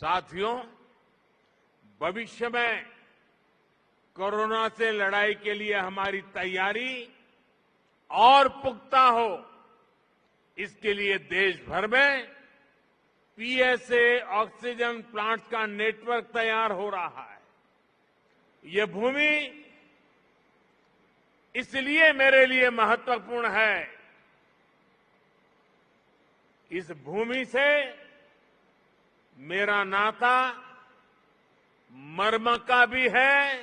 साथियों, भविष्य में कोरोना से लड़ाई के लिए हमारी तैयारी और पुख्ता हो, इसके लिए देश भर में पीएसए ऑक्सीजन प्लांट्स का नेटवर्क तैयार हो रहा है। ये भूमि इसलिए मेरे लिए महत्वपूर्ण है, इस भूमि से मेरा नाता मर्म का भी है,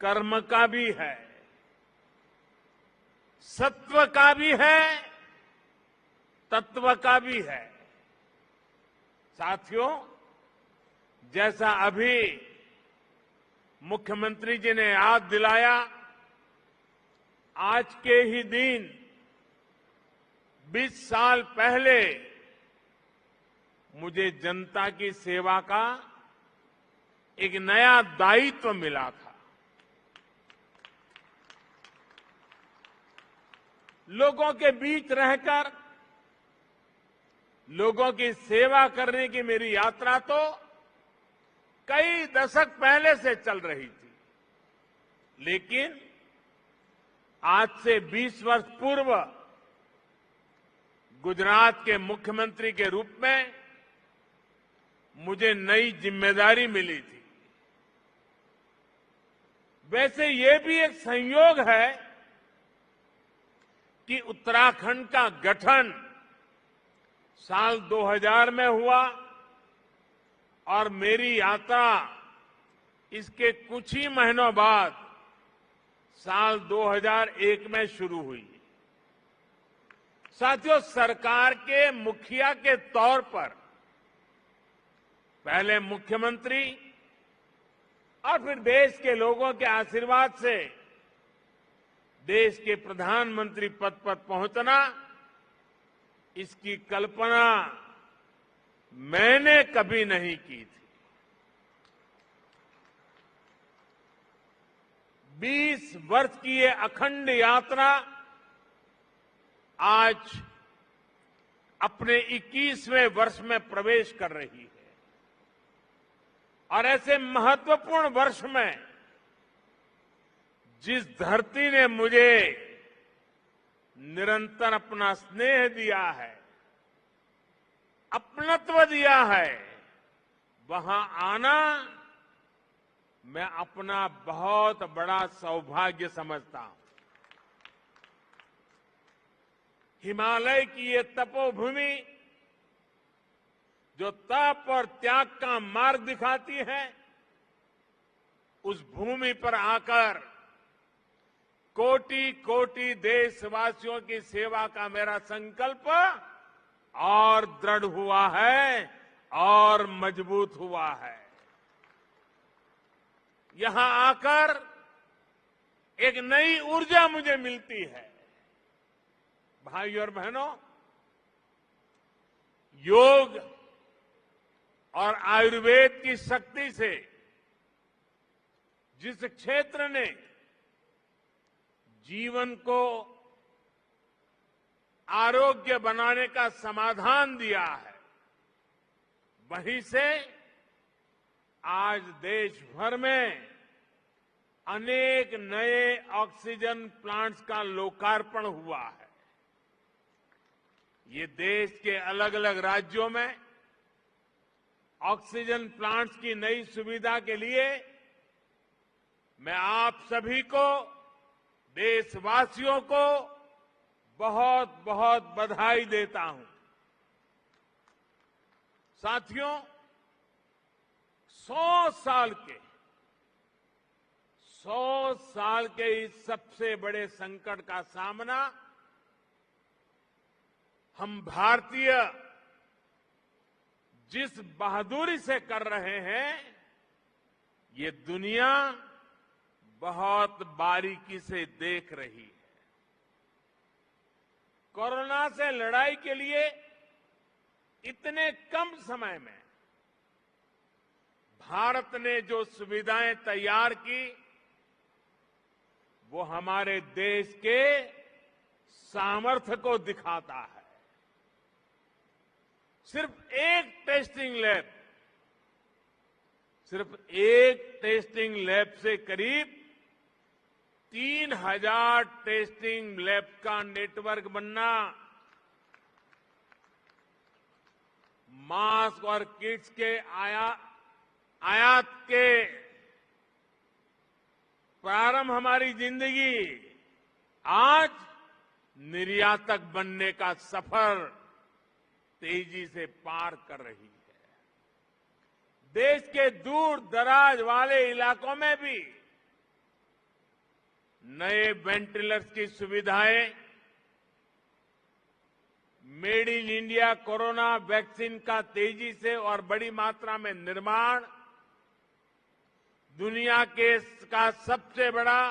कर्म का भी है, सत्व का भी है, तत्व का भी है। साथियों, जैसा अभी मुख्यमंत्री जी ने याद दिलाया, आज के ही दिन 20 साल पहले मुझे जनता की सेवा का एक नया दायित्व मिला था। लोगों के बीच रहकर लोगों की सेवा करने की मेरी यात्रा तो कई दशक पहले से चल रही थी, लेकिन आज से 20 वर्ष पूर्व गुजरात के मुख्यमंत्री के रूप में मुझे नई जिम्मेदारी मिली थी। वैसे ये भी एक संयोग है कि उत्तराखंड का गठन साल 2000 में हुआ और मेरी यात्रा इसके कुछ ही महीनों बाद साल 2001 में शुरू हुई। साथियों, सरकार के मुखिया के तौर पर पहले मुख्यमंत्री और फिर देश के लोगों के आशीर्वाद से देश के प्रधानमंत्री पद पर पहुंचना, इसकी कल्पना मैंने कभी नहीं की थी। 20 वर्ष की ये अखंड यात्रा आज अपने 21वें वर्ष में प्रवेश कर रही है और ऐसे महत्वपूर्ण वर्ष में जिस धरती ने मुझे निरंतर अपना स्नेह दिया है, अपनत्व दिया है, वहां आना मैं अपना बहुत बड़ा सौभाग्य समझता हूं। हिमालय की ये तपोभूमि जो तप और त्याग का मार्ग दिखाती है, उस भूमि पर आकर कोटि कोटि देशवासियों की सेवा का मेरा संकल्प और दृढ़ हुआ है और मजबूत हुआ है। यहां आकर एक नई ऊर्जा मुझे मिलती है। भाइयों और बहनों, योग और आयुर्वेद की शक्ति से जिस क्षेत्र ने जीवन को आरोग्य बनाने का समाधान दिया है, वहीं से आज देश भर में अनेक नए ऑक्सीजन प्लांट्स का लोकार्पण हुआ है। ये देश के अलग अलग राज्यों में ऑक्सीजन प्लांट्स की नई सुविधा के लिए मैं आप सभी को, देशवासियों को बहुत बहुत बधाई देता हूं। साथियों, 100 साल के इस सबसे बड़े संकट का सामना हम भारतीय जिस बहादुरी से कर रहे हैं, ये दुनिया बहुत बारीकी से देख रही है। कोरोना से लड़ाई के लिए इतने कम समय में भारत ने जो सुविधाएं तैयार की, वो हमारे देश के सामर्थ्य को दिखाता है। सिर्फ एक टेस्टिंग लैब सिर्फ एक टेस्टिंग लैब से करीब 3000 टेस्टिंग लैब का नेटवर्क बनना, मास्क और किट्स के आयात के प्रारंभ हमारी जिंदगी आज निर्यातक बनने का सफर तेजी से पार कर रही है। देश के दूर दराज वाले इलाकों में भी नए वेंटिलेटर्स की सुविधाएं, made in India corona vaccine का तेजी से और बड़ी मात्रा में निर्माण, दुनिया का सबसे बड़ा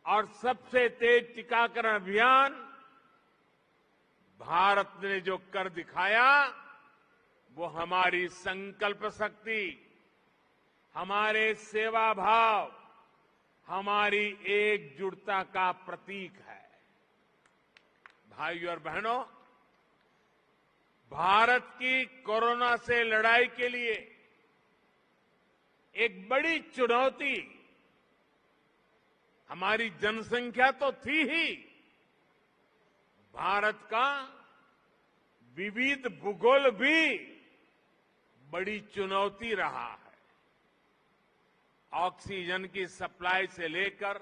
और सबसे तेज टीकाकरण अभियान, भारत ने जो कर दिखाया वो हमारी संकल्प शक्ति, हमारे सेवा भाव, हमारी एकजुटता का प्रतीक है। भाइयों और बहनों, भारत की कोरोना से लड़ाई के लिए एक बड़ी चुनौती हमारी जनसंख्या तो थी ही, भारत का विविध भूगोल भी बड़ी चुनौती रहा है। ऑक्सीजन की सप्लाई से लेकर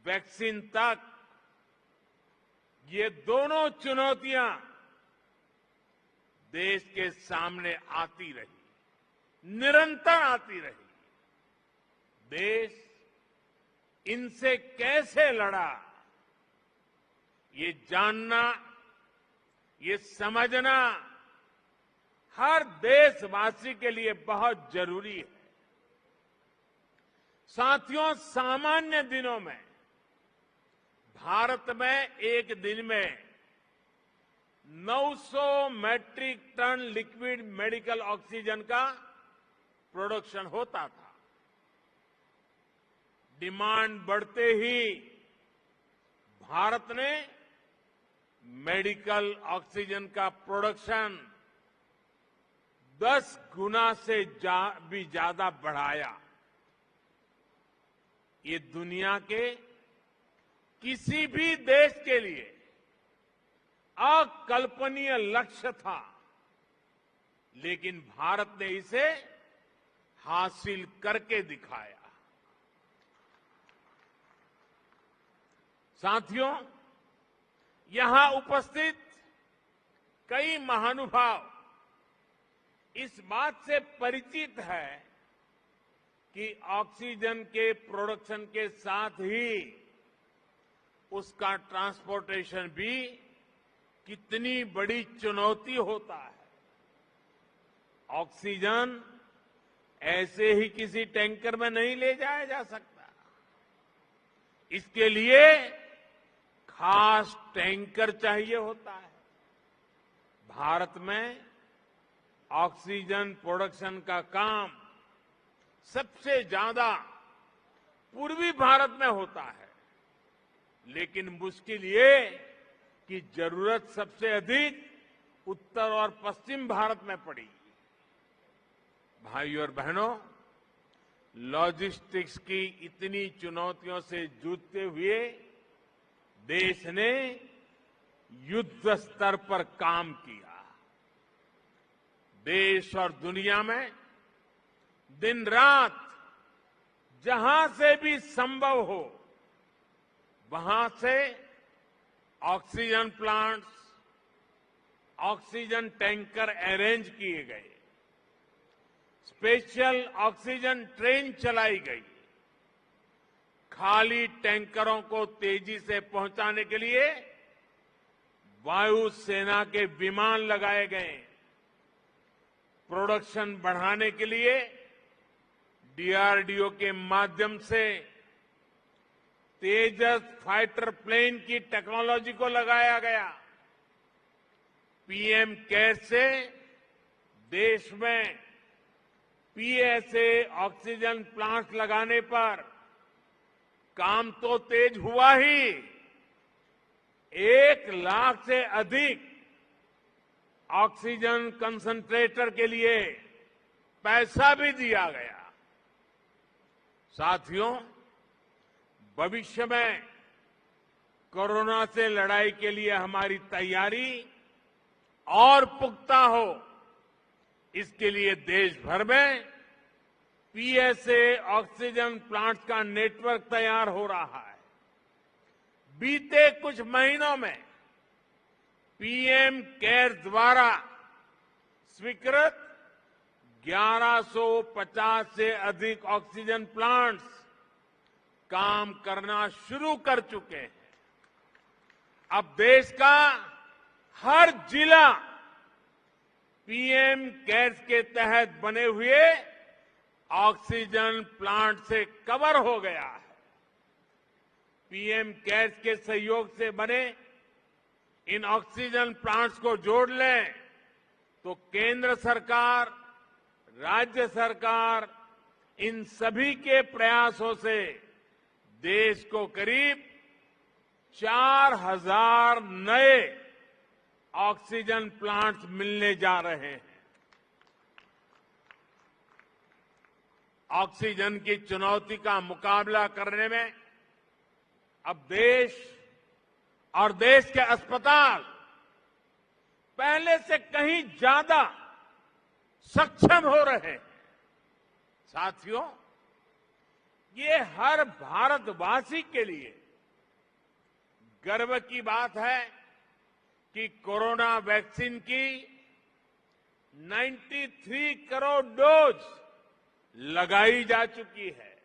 वैक्सीन तक ये दोनों चुनौतियां देश के सामने आती रही, निरंतर आती रही। देश इनसे कैसे लड़ा, ये जानना, ये समझना हर देशवासी के लिए बहुत जरूरी है। साथियों, सामान्य दिनों में भारत में एक दिन में 900 metric ton liquid medical oxygen का प्रोडक्शन होता था। डिमांड बढ़ते ही भारत ने मेडिकल ऑक्सीजन का प्रोडक्शन 10 गुना से भी ज्यादा बढ़ाया। ये दुनिया के किसी भी देश के लिए अकल्पनीय लक्ष्य था, लेकिन भारत ने इसे हासिल करके दिखाया। साथियों, यहां उपस्थित कई महानुभाव इस बात से परिचित है कि ऑक्सीजन के प्रोडक्शन के साथ ही उसका ट्रांसपोर्टेशन भी कितनी बड़ी चुनौती होता है। ऑक्सीजन ऐसे ही किसी टैंकर में नहीं ले जाया जा सकता। इसके लिए खास टैंकर चाहिए होता है। भारत में ऑक्सीजन प्रोडक्शन का काम सबसे ज्यादा पूर्वी भारत में होता है, लेकिन मुश्किल ये कि जरूरत सबसे अधिक उत्तर और पश्चिम भारत में पड़ी। भाइयों और बहनों, लॉजिस्टिक्स की इतनी चुनौतियों से जूझते हुए देश ने युद्ध स्तर पर काम किया। देश और दुनिया में दिन रात जहां से भी संभव हो वहां से oxygen plants, oxygen tanker arrange किए गए, स्पेशल ऑक्सीजन ट्रेन चलाई गई, खाली टैंकरों को तेजी से पहुंचाने के लिए वायुसेना के विमान लगाए गए, प्रोडक्शन बढ़ाने के लिए डीआरडीओ के माध्यम से तेजस फाइटर प्लेन की टेक्नोलॉजी को लगाया गया। पीएम केयर्स से देश में पीएसए ऑक्सीजन प्लांट लगाने पर काम तो तेज हुआ ही, 1 लाख से अधिक ऑक्सीजन कंसंट्रेटर के लिए पैसा भी दिया गया। साथियों, भविष्य में कोरोना से लड़ाई के लिए हमारी तैयारी और पुख्ता हो, इसके लिए देश भर में पीएसए ऑक्सीजन प्लांट्स का नेटवर्क तैयार हो रहा है। बीते कुछ महीनों में पीएम केयर्स द्वारा स्वीकृत 1150 से अधिक ऑक्सीजन प्लांट्स काम करना शुरू कर चुके हैं। अब देश का हर जिला पीएम केयर्स के तहत बने हुए ऑक्सीजन प्लांट से कवर हो गया है। पीएम केयर्स के सहयोग से बने इन ऑक्सीजन प्लांट्स को जोड़ लें तो केंद्र सरकार, राज्य सरकार, इन सभी के प्रयासों से देश को करीब 4000 नए ऑक्सीजन प्लांट्स मिलने जा रहे हैं। ऑक्सीजन की चुनौती का मुकाबला करने में अब देश और देश के अस्पताल पहले से कहीं ज्यादा सक्षम हो रहे हैं। साथियों, ये हर भारतवासी के लिए गर्व की बात है कि कोरोना वैक्सीन की 93 करोड़ डोज लगाई जा चुकी है।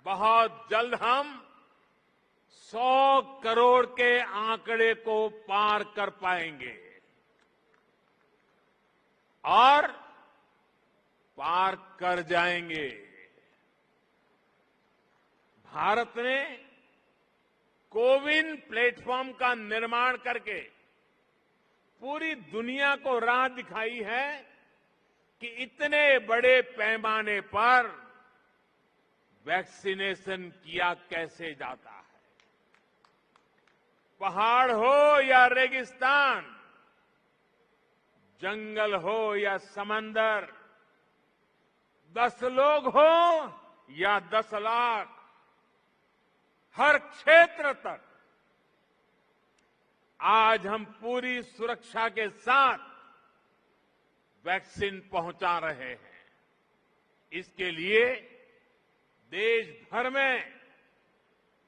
बहुत जल्द हम 100 करोड़ के आंकड़े को पार कर पाएंगे और पार कर जाएंगे। भारत ने कोविन प्लेटफॉर्म का निर्माण करके पूरी दुनिया को राह दिखाई है कि इतने बड़े पैमाने पर वैक्सीनेशन किया कैसे जाता है। पहाड़ हो या रेगिस्तान, जंगल हो या समंदर, 10 लोग हो या 10 लाख, हर क्षेत्र तक आज हम पूरी सुरक्षा के साथ वैक्सीन पहुंचा रहे हैं। इसके लिए देश भर में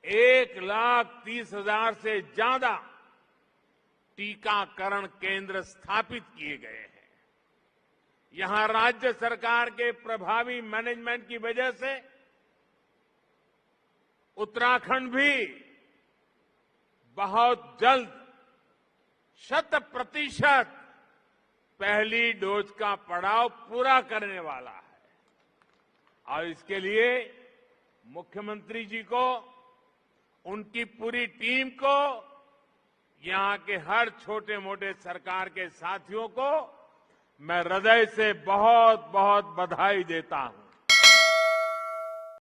1,30,000 से ज्यादा टीकाकरण केंद्र स्थापित किए गए हैं। यहां राज्य सरकार के प्रभावी मैनेजमेंट की वजह से उत्तराखंड भी बहुत जल्द 100% पहली डोज का पड़ाव पूरा करने वाला है और इसके लिए मुख्यमंत्री जी को, उनकी पूरी टीम को, यहां के हर छोटे मोटे सरकार के साथियों को मैं हृदय से बहुत बहुत बधाई देता हूं।